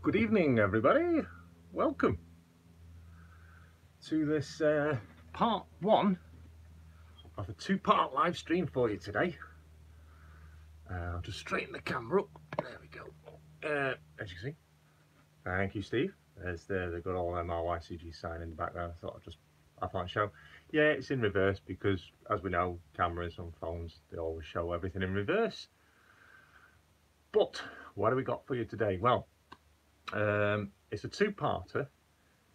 Good evening, everybody. Welcome to this part one of a two-part live stream for you today. I'll just straighten the camera up. There we go. As you can see, thank you, Steve. There's the good old MRYCG sign in the background. I thought I thought show. Yeah, it's in reverse because, as we know, cameras on phones, they always show everything in reverse. But what do we got for you today? Well, it's a two-parter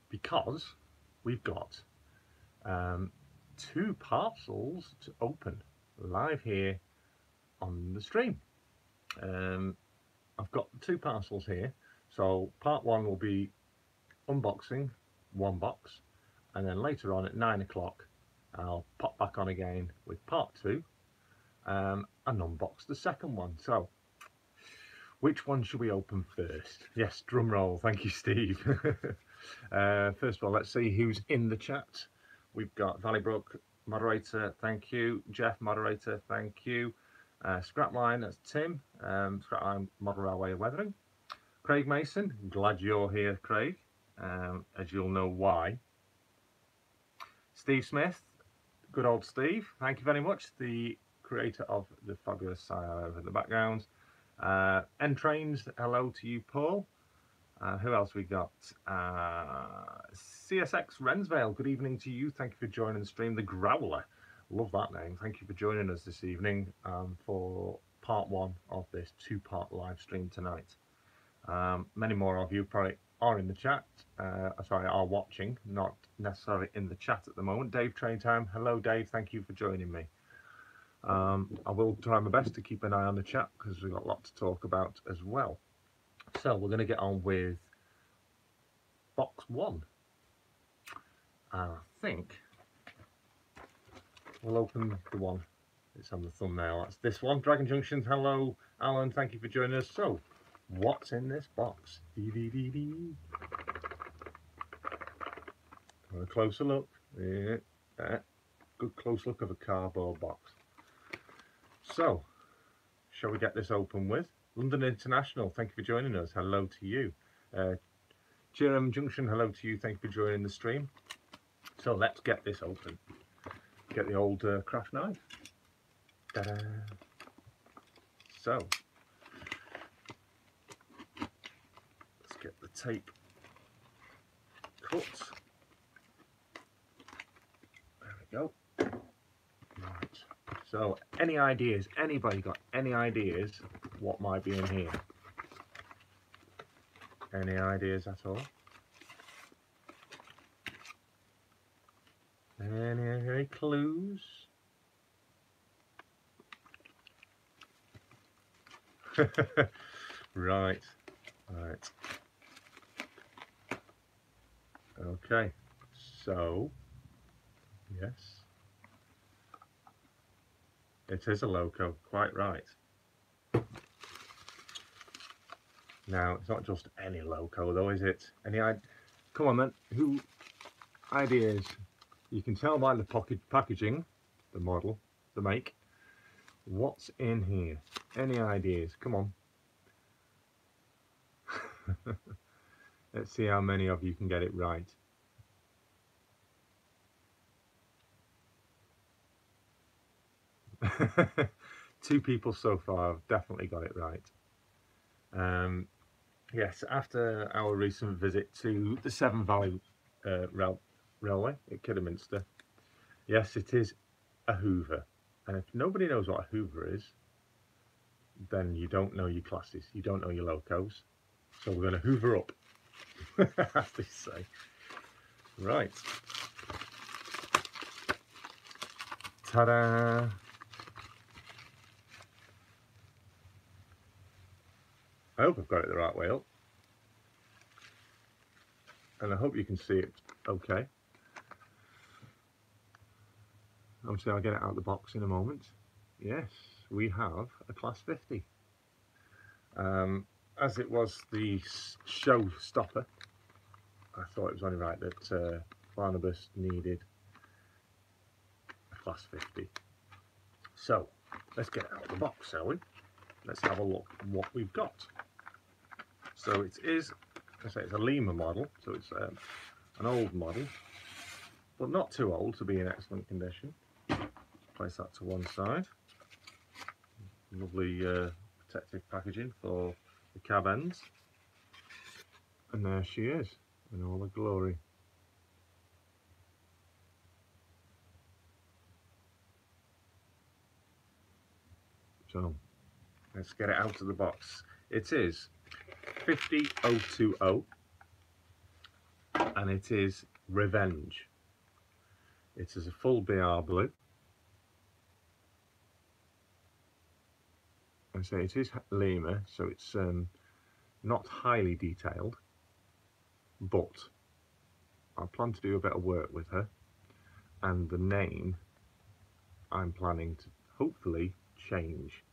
because we've got two parcels to open live here on the stream. I've got two parcels here, so part one will be unboxing one box, and then later on at 9 o'clock I'll pop back on again with part two and unbox the second one. So which one should we open first? Yes, drum roll. Thank you, Steve. First of all, let's see who's in the chat. We've got Valleybrook, moderator, thank you. Jeff, moderator, thank you. Scrapline, that's Tim. Scrapline, model railway weathering. Craig Mason, glad you're here, Craig, as you'll know why. Steve Smith, good old Steve, thank you very much. The creator of the fabulous sign over the background. N-Trains, hello to you, Paul. Who else we got? CSX Rensvale, good evening to you. Thank you for joining the stream. The Growler, love that name. Thank you for joining us this evening for part one of this two-part live stream tonight. Many more of you probably are in the chat. Sorry, are watching, not necessarily in the chat at the moment. Dave Train Time, hello Dave. Thank you for joining me. I will try my best to keep an eye on the chat because we've got a lot to talk about as well. So we're going to get on with box one. And I think we'll open the one that's on the thumbnail. That's this one. Dragon Junction, hello Alan, thank you for joining us. So what's in this box? A closer look. Yeah, good close look of a cardboard box. So shall we get this open with London International? Thank you for joining us. Hello to you. Jerem Junction, hello to you. Thank you for joining the stream. So let's get this open. Get the old craft knife. Ta-da. So let's get the tape cut. There we go. Right. So any ideas? Anybody got any ideas what might be in here? Any ideas at all? Any clues? Right. Okay. So, yes. It is a loco, quite right. Now, it's not just any loco though, is it? Come on then, who ideas? You can tell by the packaging, the model, the make. What's in here? Any ideas? Come on. Let's see how many of you can get it right. Two people so far have definitely got it right. Yes, after our recent visit to the Severn Valley Railway at Kidderminster, yes, it is a Hoover. And if nobody knows what a Hoover is, then you don't know your classes, you don't know your locos. So we're going to Hoover up, as they say. Right. Ta-da! I hope I've got it the right way up. And I hope you can see it okay. Obviously I'll get it out of the box in a moment. Yes, we have a Class 50. As it was the showstopper, I thought it was only right that Barnabas needed a Class 50. So let's get it out of the box, shall we? Let's have a look at what we've got. So it is I say it's a Lima model, so it's an old model, but not too old to be in excellent condition. Place that to one side. Lovely protective packaging for the cab ends. And there she is in all her glory. So let's get it out of the box. It is 50020 and it is Revenge. It is a full BR blue. And so it is Lima, so it's not highly detailed, but I plan to do a bit of work with her, and the name I'm planning to hopefully change.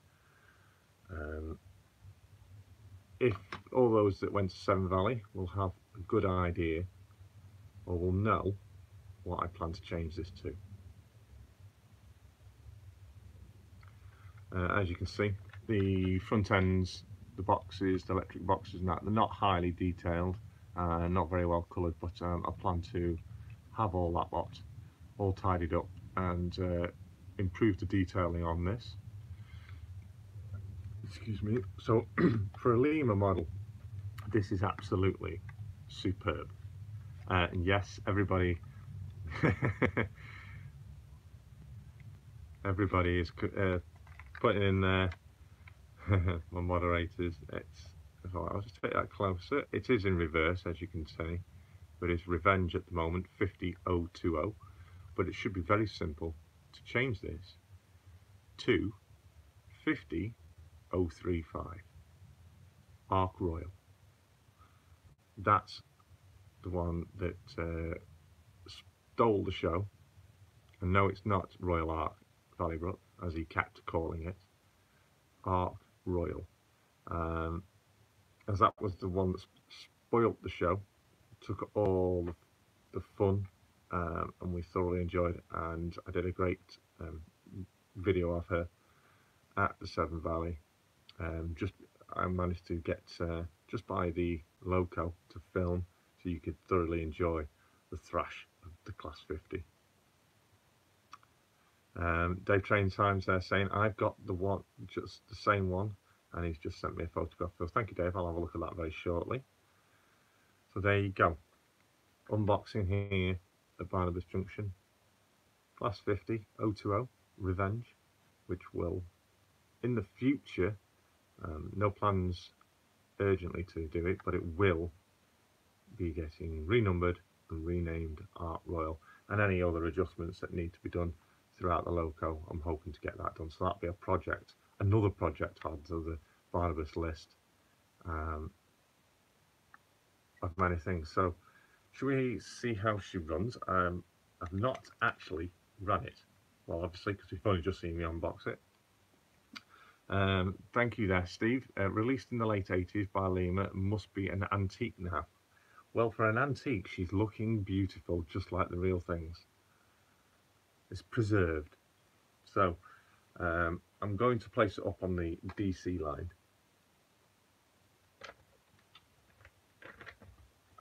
If all those that went to Severn Valley will have a good idea or will know what I plan to change this to. As you can see, the front ends, the boxes, the electric boxes and that, they're not highly detailed, not very well coloured, but I plan to have all that lot all tidied up and improve the detailing on this. Excuse me. So for a Lima model, this is absolutely superb. And yes, everybody everybody is putting in there my moderators. I'll just take that closer. It is in reverse, as you can see, but it's Revenge at the moment, 50020. But it should be very simple to change this to 50035 Arc Royal. That's the one that stole the show. And no, it's not Royal Arc Valley-Brook, as he kept calling it. Arc Royal. As that was the one that spoilt the show, took all the fun, and we thoroughly enjoyed it. And I did a great video of her at the Severn Valley. I managed to get just by the loco to film, so you could thoroughly enjoy the thrash of the Class 50. Dave Train Times there saying I've got the one, just the same one, and he's just sent me a photograph. So thank you, Dave. I'll have a look at that very shortly. So there you go, unboxing here at Barnabas Junction, Class 50 020 Revenge, which will in the future, no plans urgently to do it, but it will be getting renumbered and renamed Arc Royal, and any other adjustments that need to be done throughout the loco, I'm hoping to get that done. So that'll be a project, another project added to the Barnabas list of many things. So should we see how she runs? I've not actually run it, well obviously because you've only just seen me unbox it. Thank you there, Steve. Released in the late 80s by Lima, must be an antique now. Well, for an antique, she's looking beautiful, just like the real things. It's preserved. So I'm going to place it up on the DC line,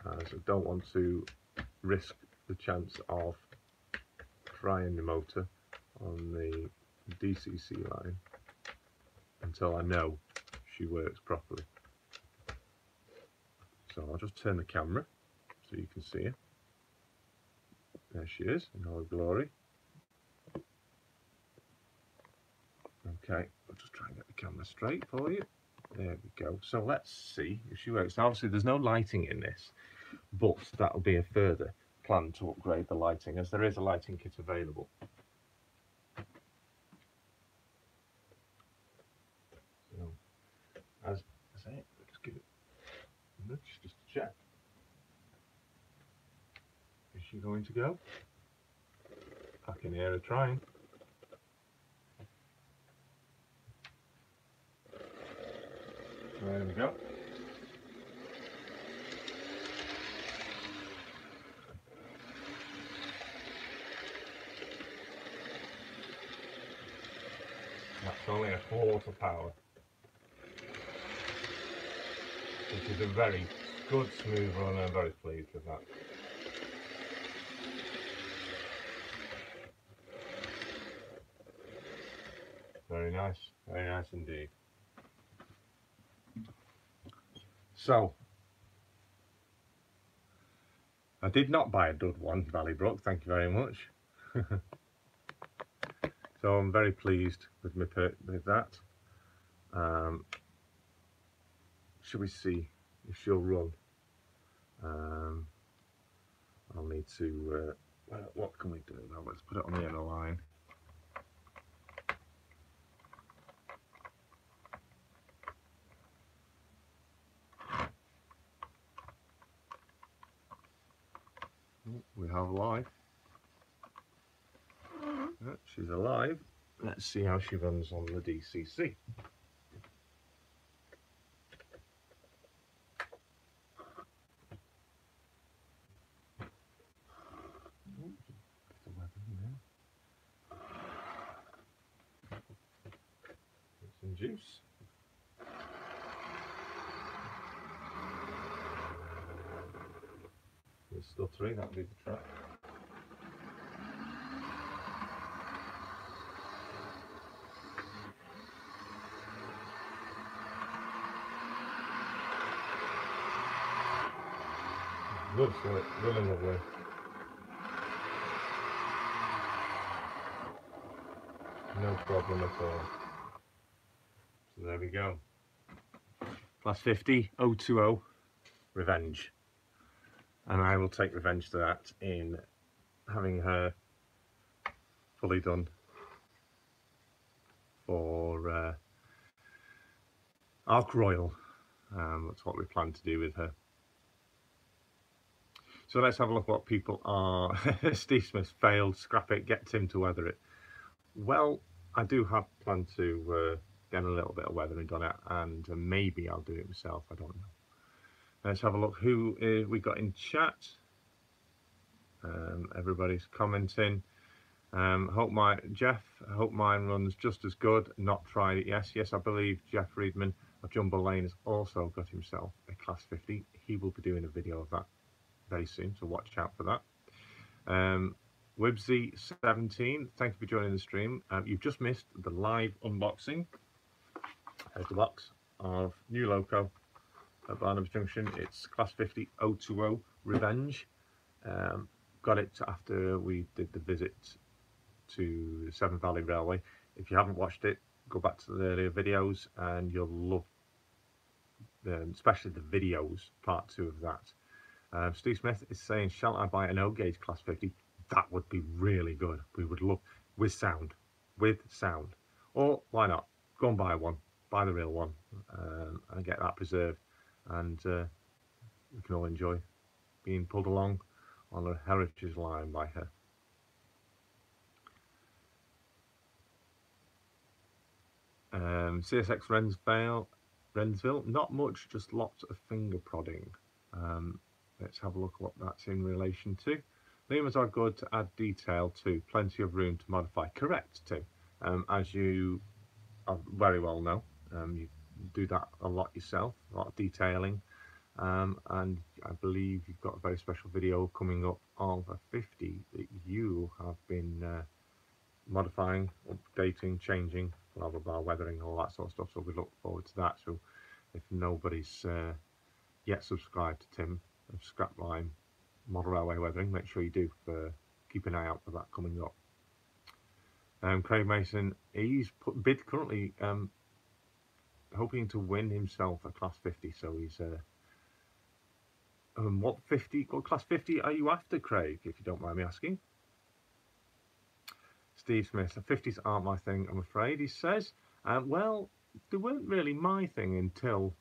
as I don't want to risk the chance of frying the motor on the DCC line until I know she works properly. So I'll just turn the camera so you can see her. There she is in all her glory. Okay, I'll just try and get the camera straight for you. There we go. So let's see if she works. Now, obviously there's no lighting in this, but that'll be a further plan to upgrade the lighting, as there is a lighting kit available. So, as I say, just give it a nudge just to check. Is she going to go? I can hear her trying. There we go. That's only a quarter power, which is a very Good smooth run, I'm very pleased with that. Very nice indeed. So, I did not buy a dud one, Valley-Brook, thank you very much. So I'm very pleased with that. Should we see if she'll run? I'll need to, what can we do now? Let's put it on the inner line. We have live. She's alive. Let's see how she runs on the DCC. Some juice. There's still 3, that'll be the track. Good, really lovely. No problem at all. So there we go. Class 50, 020, revenge. And I will take revenge to that in having her fully done for Arc Royal. That's what we plan to do with her. So let's have a look what people are. Steve Smith failed, scrap it, get Tim to weather it. Well, I do have planned to get a little bit of weathering done it, and maybe I'll do it myself, I don't know. Let's have a look who we got in chat. Everybody's commenting. Jeff, I hope mine runs just as good. Not tried it. Yes, I believe Jeff Friedman of Jumbo Lane has also got himself a Class 50. He will be doing a video of that very soon, so watch out for that. Wibsy17, thank you for joining the stream. You've just missed the live unboxing. There's the box of new Loco at Barnabas Junction. It's Class 50 020 Revenge. Got it after we did the visit to the Severn Valley Railway. If you haven't watched it, go back to the earlier videos and you'll love especially the videos, part 2 of that. Steve Smith is saying, shall I buy an O gauge Class 50? That would be really good. We would love, with sound. Or why not, go and buy one, buy the real one, and get that preserved, and we can all enjoy being pulled along on a heritage line by her. CSX Rensville, not much, just lots of finger prodding. Let's have a look at what that's in relation to. Lemurs are good to add detail to, plenty of room to modify. Correct, Tim. As you very well know, you do that a lot yourself, a lot of detailing, and I believe you've got a very special video coming up of a 50 that you have been modifying, updating, changing, blah blah blah, weathering, all that sort of stuff. So we look forward to that. So if nobody's yet subscribed to Tim of Scrapline Model Railway Weathering, make sure you do. Keep an eye out for that coming up. Craig Mason, he's currently hoping to win himself a Class 50. So he's what Class 50 are you after, Craig, if you don't mind me asking? Steve Smith, the 50s aren't my thing, I'm afraid, he says. Well, they weren't really my thing until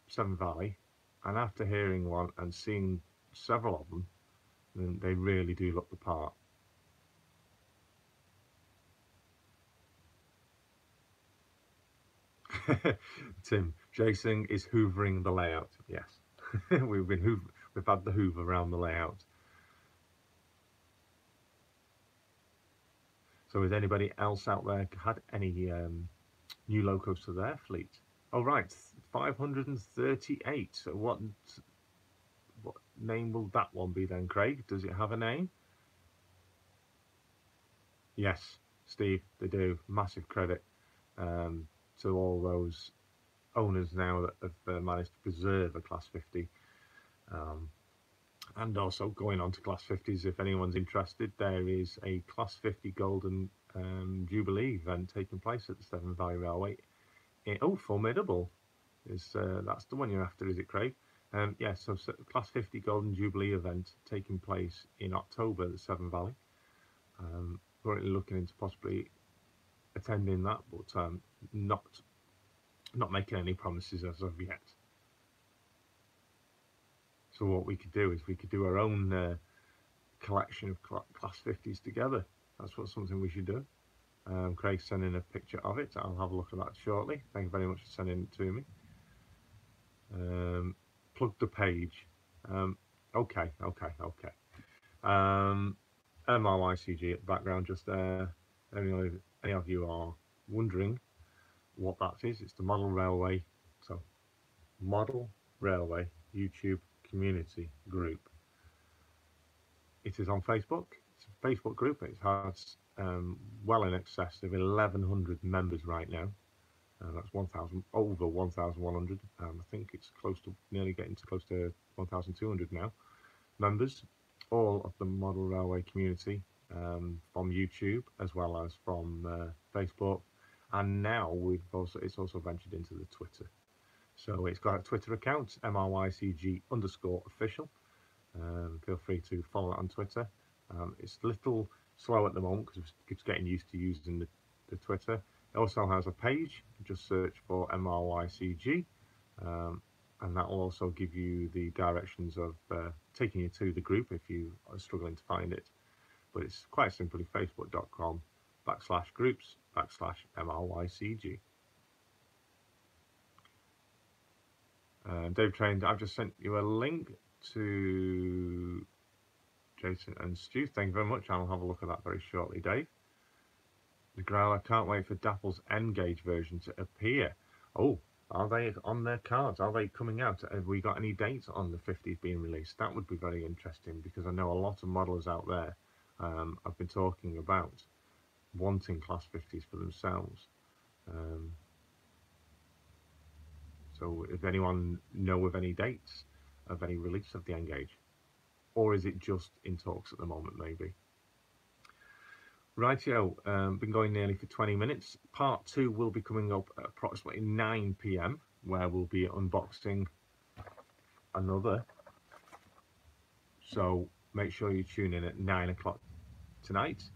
Severn Valley, and after hearing one and seeing several of them, then they really do look the part. Tim, Jason is hoovering the layout. Yes, we've had the hoover around the layout. So has anybody else out there had any new locos to their fleet? Oh right, 538. So what name will that one be then, Craig? Does it have a name? Yes, Steve, they do. Massive credit to all those owners now that have managed to preserve a Class 50. And also going on to Class 50s, if anyone's interested, there is a Class 50 Golden Jubilee event taking place at the Severn Valley Railway. Oh, formidable! That's the one you're after, is it, Craig? Yeah, so Class 50 Golden Jubilee event taking place in October at the Severn Valley. Currently looking into possibly attending that, but not making any promises as of yet. So what we could do is we could do our own collection of Class 50s together. That's something we should do. Craig's sending a picture of it. I'll have a look at that shortly. Thank you very much for sending it to me. Plug the page. Okay. MRYCG at the background just there. Any of you are wondering what that is, it's the Model Railway. So Model Railway YouTube community group. It is on Facebook. It's a Facebook group. It has well in excess of 1,100 members right now. That's over 1,100. I think it's close to nearly getting to close to 1,200 now members. All of the Model Railway community from YouTube as well as from Facebook, and now it's also ventured into the Twitter. So it's got a Twitter account, MRYCG_official. Feel free to follow it on Twitter. It's a little slow at the moment because it's getting used to using the Twitter. It also has a page. Just search for MRYCG, and that will also give you the directions of taking you to the group if you are struggling to find it. But it's quite simply facebook.com/groups/MRYCG. Dave Trained, I've just sent you a link to Jason and Stu. Thank you very much. I'll have a look at that very shortly, Dave. The Growler, can't wait for Dapple's N-Gauge version to appear. Oh, are they on their cards? Are they coming out? Have we got any dates on the 50s being released? That would be very interesting because I know a lot of modelers out there have been talking about wanting Class 50s for themselves. So if anyone know of any dates of any release of the N-Gauge, or is it just in talks at the moment, maybe? Rightio, been going nearly for 20 minutes. Part 2 will be coming up at approximately 9 PM, where we'll be unboxing another. So make sure you tune in at 9 o'clock tonight.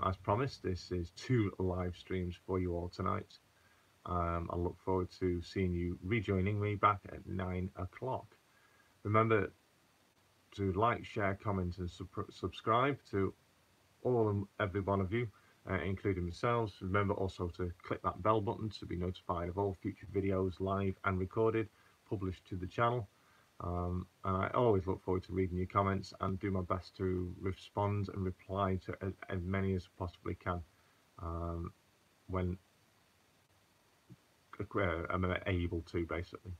As promised, this is 2 live streams for you all tonight. I look forward to seeing you rejoining me back at 9 o'clock. Remember to like, share, comment and subscribe to all and every one of you, including yourselves. Remember also to click that bell button to be notified of all future videos, live and recorded, published to the channel. And I always look forward to reading your comments and do my best to respond and reply to as many as I possibly can when I'm able to, basically.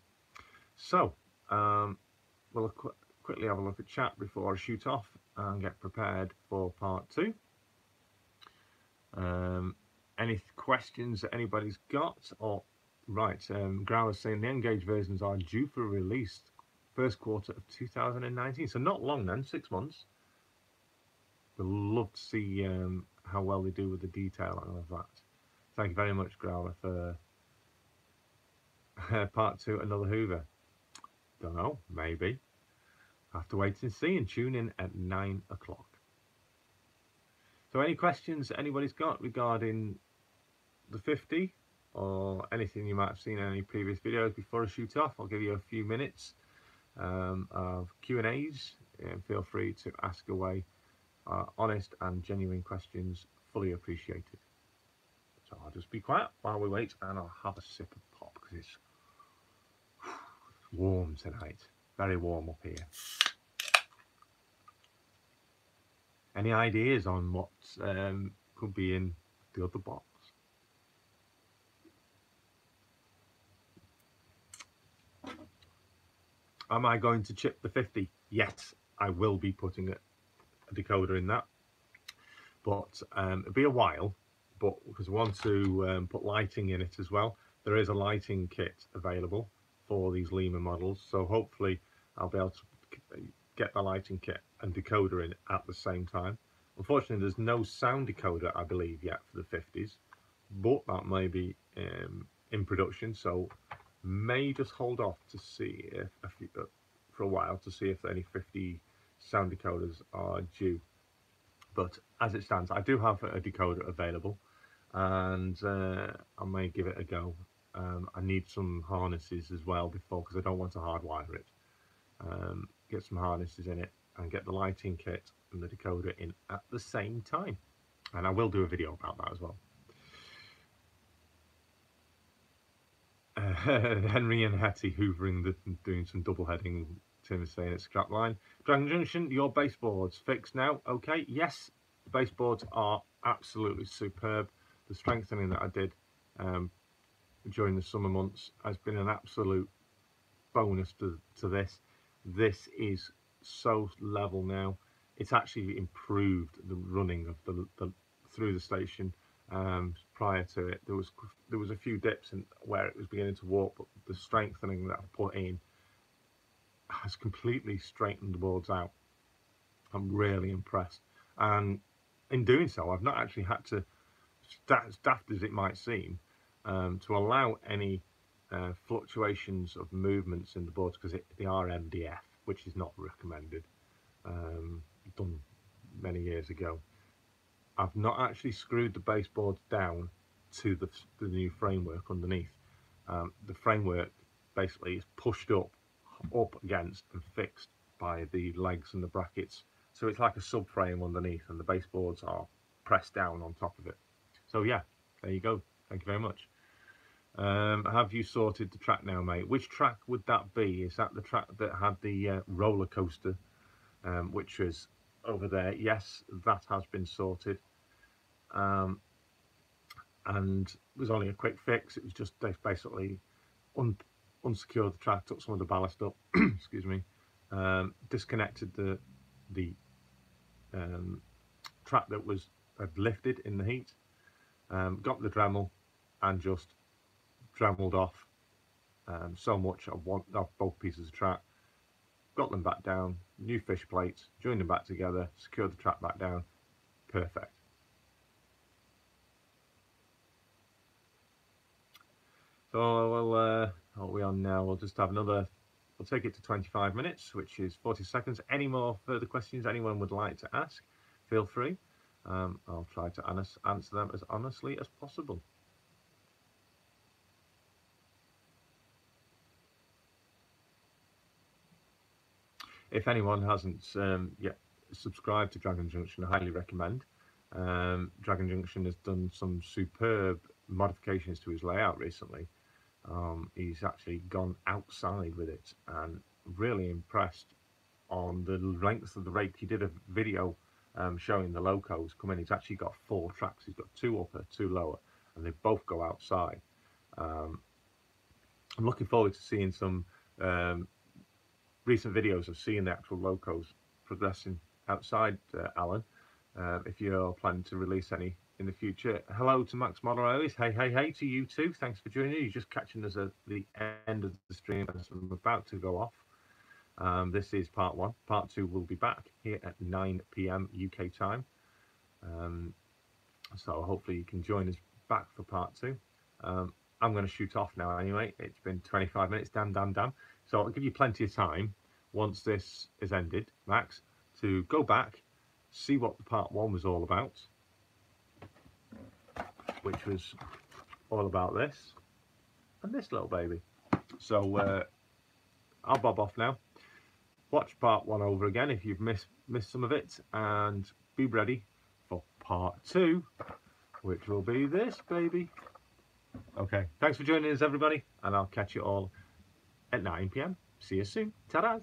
So we'll quickly have a look at chat before I shoot off and get prepared for part 2. Any questions that anybody's got? Or right, Growler's saying the N-Gauge versions are due for release first quarter of 2019, so not long then, 6 months. We'll love to see how well they do with the detail and all of that. Thank you very much, Growler, for part 2, another Hoover. Don't know, maybe. Have to wait and see, and tune in at 9 o'clock. So any questions that anybody's got regarding the 50 or anything you might have seen in any previous videos before I shoot off, I'll give you a few minutes of Q&As, and feel free to ask away. Honest and genuine questions, fully appreciated. So I'll just be quiet while we wait, and I'll have a sip of pop because it's warm tonight, very warm up here. Any ideas on what could be in the other box? Am I going to chip the 50? Yes, I will be putting a decoder in that, but it'll be a while, but because I want to put lighting in it as well. There is a lighting kit available for these Lima models, so hopefully I'll be able to get the lighting kit and decoder in at the same time. Unfortunately, there's no sound decoder, I believe, yet for the 50s, but that may be in production, so may just hold off to see if for a while to see if any 50 sound decoders are due. But as it stands, I do have a decoder available, and I may give it a go. I need some harnesses as well before, because I don't want to hardwire it. Get some harnesses in it and get the lighting kit and the decoder in at the same time, and I will do a video about that as well. Henry and Hetty hoovering, doing some double heading. Tim is saying it's scrap line. Dragon Junction, your baseboards fixed now? Okay, yes, the baseboards are absolutely superb. The strengthening that I did during the summer months has been an absolute bonus to this. This is so level now. It's actually improved the running of the through the station. Prior to it, there was a few dips in where it was beginning to warp, but the strengthening that I put in has completely straightened the boards out. I'm really impressed, and in doing so, I've not actually had to, as daft as it might seem, to allow any fluctuations of movements in the boards, because they are MDF, which is not recommended. Done many years ago. I've not actually screwed the baseboards down to the new framework underneath. The framework basically is pushed up against and fixed by the legs and the brackets, so it's like a subframe underneath, and the baseboards are pressed down on top of it. So yeah, there you go. Thank you very much. Have you sorted the track now, mate? Which track would that be? Is that the track that had the roller coaster, which was over there? Yes, that has been sorted, and it was only a quick fix. It was just basically unsecured the track, took some of the ballast up, excuse me, disconnected the track that had lifted in the heat, got the Dremel, and just Dremeled off so much of both pieces of track, got them back down, new fish plates, joined them back together, secured the track back down, perfect. So what are we on now? We'll just have another, we'll take it to 25 minutes, which is 40 seconds. Any more further questions anyone would like to ask, feel free. I'll try to answer them as honestly as possible. If anyone hasn't yet subscribed to Dragon Junction, I highly recommend. Dragon Junction has done some superb modifications to his layout recently. He's actually gone outside with it, and really impressed on the length of the rake. He did a video showing the locos come in. He's actually got 4 tracks. He's got 2 upper, 2 lower, and they both go outside. I'm looking forward to seeing some recent videos of seeing the actual locos progressing outside, Alan. If you're planning to release any in the future. Hello to Max Moderalis. Hey to you too. Thanks for joining. You're just catching us at the end of the stream as I'm about to go off. This is part 1. Part 2 will be back here at 9 PM UK time. So hopefully you can join us back for part 2. I'm going to shoot off now anyway. It's been 25 minutes. Damn. So I'll give you plenty of time once this is ended, Max, to go back, see what the part 1 was all about, which was all about this and this little baby. So I'll bob off now. Watch part 1 over again if you've missed some of it, and be ready for part 2, which will be this baby. Okay, thanks for joining us, everybody, and I'll catch you all at 9 PM. See you soon. Ta-da!